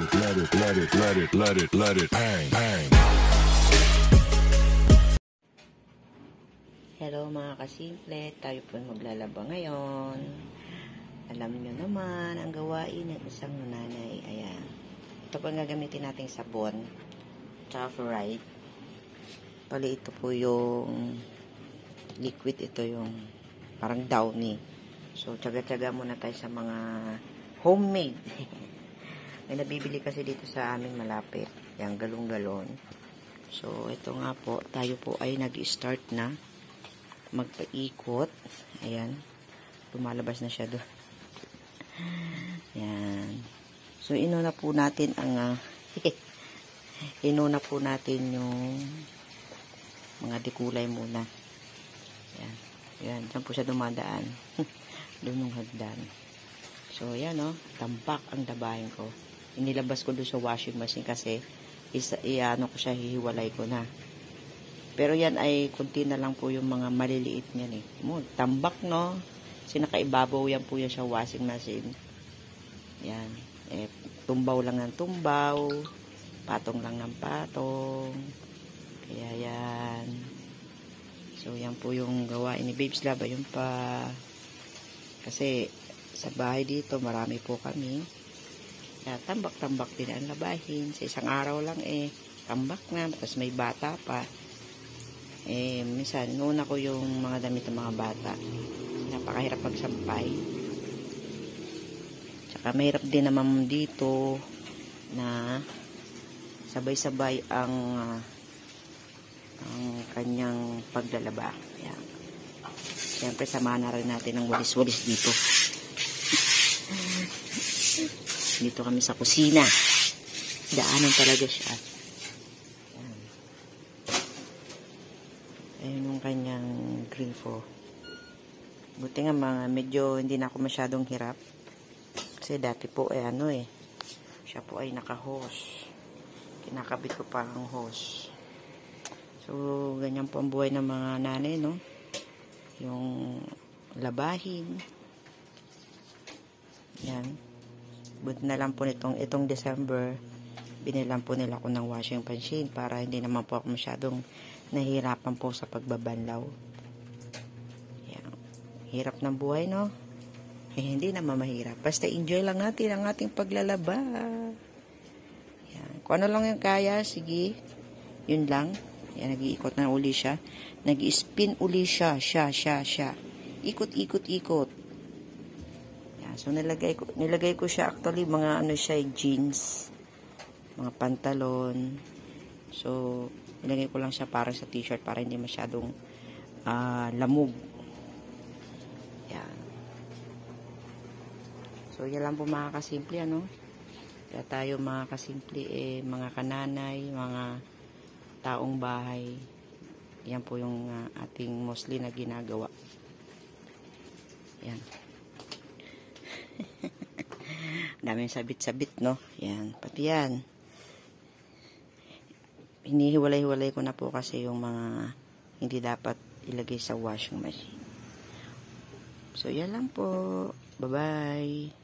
let it bang, bang. Hello mga kasimple, tayo po maglalaba ngayon. Alam nyo naman ang gawain ng isang nanay. Ayan. Ito po ang gagamitin nating sabon. Tsaka right. Pali ito po yung liquid. Ito yung parang downy. So, tsaga-tsaga muna tayo sa mga homemade. May nabibili kasi dito sa amin malapit. Yung galong-galon. So, ito nga po. Tayo po ay nag-start na magpaikot. Ayan. Lumalabas na siya doon. Ayan. So, inuna po natin ang inuna po natin yung mga dekulay muna. Ayan. Ayan. Diyan po siya dumadaan. Doon yung hagdan. So, ayan o. Tampak ang dabahin ko. Inilabas ko doon sa washing machine kasi ano ko siya, hihiwalay ko na. Pero yan ay kunti na lang po yung mga maliliit niyan eh. Tambak no. Sinakaibabaw yan po yan sa washing machine. Yan. Eh, tumbaw lang ng tumbaw. Patong lang ng patong. Kaya yan. So yan po yung gawain ni Babes Love. Ayun pa. Kasi sa bahay dito marami po kami. Kaya tambak-tambak din ang labahin. Sa isang araw lang eh. Tambak na. Tapos may bata pa. Eh, minsan, nuna ko yung mga damit ng mga bata. Napakahirap magsampay. Tsaka mahirap din naman dito na sabay-sabay ang kanyang paglalaba. Ayan. Siyempre, samahan na rin natin ng walis-walis dito. Dito kami sa kusina. Daanan talaga siya. Ayun yung kanyang grifo. Buti nga medyo hindi na ako masyadong hirap. Kasi dati po siya po ay naka-hose. Kinakabit ko pa ang hose. So, ganyan po ang buhay ng mga nanay, no? Yung labahin. Yan. Buti na lang po itong December, binilan po nila ako ng washing machine para hindi naman po ako masyadong nahihirapan po sa pagbabanlaw. Yan. Hirap ng buhay, no? Eh, hindi naman mahirap. Basta enjoy lang natin ang ating paglalaba. Yan. Kung ano lang yung kaya, sige. Yun lang. Yan, nag-iikot na uli siya. Nag-spin uli siya. Siya. Ikot. Yan. So, nilagay ko siya actually, mga jeans. Mga pantalon. So, nilagay ko lang siya para sa t-shirt para hindi masyadong lamog. Yan. So, yan lang po mga kasimple, ano? Kaya tayo mga kasimple, mga kananay, mga taong bahay. Yan po yung ating mostly na ginagawa. Yan. Daming sabit-sabit, no? Yan. Pati yan. Hinihiwalay-hiwalay ko na po kasi yung mga hindi dapat ilagay sa washing machine. So, yan lang po. Bye-bye.